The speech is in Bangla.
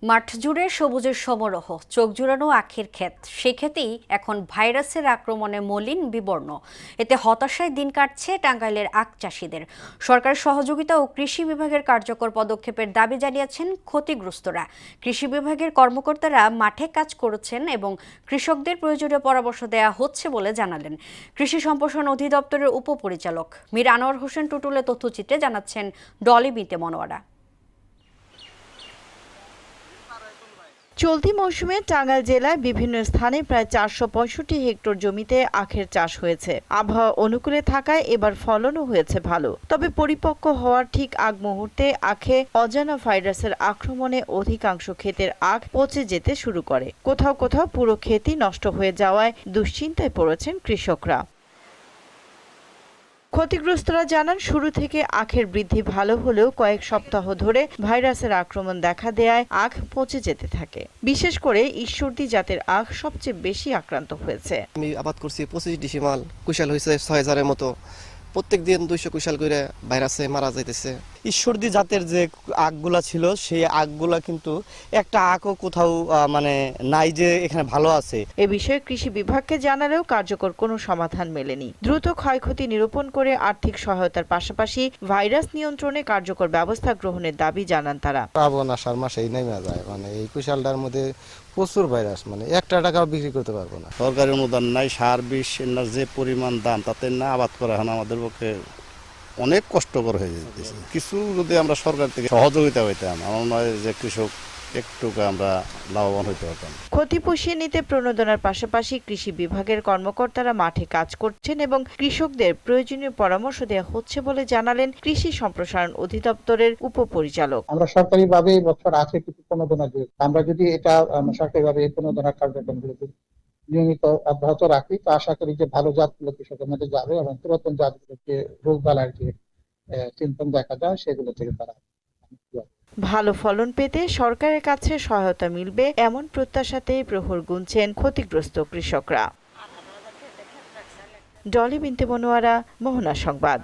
মাঠ জুড়ে সবুজের সমারোহ, চোখ জুড়ানো আখের ক্ষেত, সে ক্ষেতেই এখন ভাইরাসের আক্রমণে মলিন বিবর্ণ। এতে হতাশায় দিন কাটছে টাঙ্গাইলের আখ চাষিদের। সরকার সহযোগিতা ও কৃষি বিভাগের কার্যকর পদক্ষেপের দাবি জানিয়েছেন ক্ষতিগ্রস্তরা। কৃষি বিভাগের কর্মকর্তারা মাঠে কাজ করেছেন এবং কৃষকদের প্রয়োজনীয় পরামর্শ দেওয়া হচ্ছে বলে জানালেন কৃষি সম্প্রসারণ অধিদপ্তরের উপপরিচালক মীর আনোয়ার হোসেন টুটুলের তথ্যচিত্রে জানাচ্ছেন ডলি বিনতে মনোয়ারা। চলতি মৌসুমে টাঙ্গাইল জেলায় বিভিন্ন স্থানে প্রায় 465 হেক্টর জমিতে আখের চাষ হয়েছে। আবহাওয়া অনুকূলে থাকায় এবার ফলনও হয়েছে ভালো। তবে পরিপক্ক হওয়ার ঠিক আগ মুহূর্তে আখে অজানা ভাইরাসের আক্রমণে অধিকাংশ ক্ষেতের আখ পচে যেতে শুরু করে। কোথাও কোথাও পুরো ক্ষেতই নষ্ট হয়ে যাওয়ায় দুশ্চিন্তায় পড়েছেন কৃষকরা। ক্ষতিগ্রস্তরা জানান, শুরু থেকে আখের বৃদ্ধি ভালো হলেও কয়েক সপ্তাহ ধরে ভাইরাসের আক্রমণ দেখা দেয়ায় আখ পচে যেতে থাকে। বিশেষ করে ঈশ্বরদী জাতের আখ সবচেয়ে বেশি আক্রান্ত হয়েছে। আমি আবাদ করছি 25 ডিসিমাল, কুশাল হয়েছে 6000-এর মতো। প্রত্যেক দিন 200 কুশাল করে ভাইরাসে মারা যাইতেছে। ঈশ্বরদী জাতের যে আখগুলা ছিল সেই আখগুলা কিন্তু একটা আখও কোথাও নাই যে এখানে ভালো আছে। এ বিষয়ে কৃষি বিভাগকে জানালেও কার্যকর কোনো সমাধান মেলেনি। দ্রুত ক্ষয়ক্ষতি নিরূপণ করে আর্থিক সহায়তার পাশাপাশি ভাইরাস নিয়ন্ত্রণে কার্যকর ব্যবস্থা গ্রহণের দাবি জানান তারা। শ্রাবণ আষাঢ় মাসেই নেমে যায়, এই কুশালটার মধ্যে প্রচুর ভাইরাস, 1 টাকাও বিক্রি করতে পারবো না। সরকারি অনুদান নাই, সার বিষ যে পরিমাণ দাম, তাতে না আবাদ করা এখন আমাদের পক্ষে অনেক কষ্টকর হয়ে যেতেছে। কিছু যদি আমরা সরকার থেকে সহযোগিতা হইতাম, আমার নয় যে কৃষক একটু আমরা লাভবান হইতে পারতাম। ক্ষতি পুষিয়ে নিতে প্রণোদনার পাশাপাশি কৃষি বিভাগের কর্মকর্তারা মাঠে কাজ করছেন এবং কৃষকদের প্রয়োজনীয় পরামর্শ দেওয়া হচ্ছে বলে জানালেন কৃষি সম্প্রসারণ অধিদপ্তরের উপপরিচালক। আমরা সরকারিভাবে এই বছর আছে কিছু প্রণোদনা দিই। আমরা যদি এটা সরকারিভাবে এই প্রণোদনার কার্যক্রমগুলো নিয়মিত অব্যাহত রাখি, তো আশা করি যে ভালো জাতগুলো কৃষকের মধ্যে যাবে এবং পুরাতন জাতগুলোকে রোগ বালার যে সিমটম দেখা যায় সেগুলো থেকে তারা ভালো ফলন পেতে সরকারের কাছে সহায়তা মিলবে এমন প্রত্যাশাতেই প্রহর গুনছেন ক্ষতিগ্রস্ত কৃষকরা। ডলি বিনতে মনোয়ারা, মোহনা সংবাদ।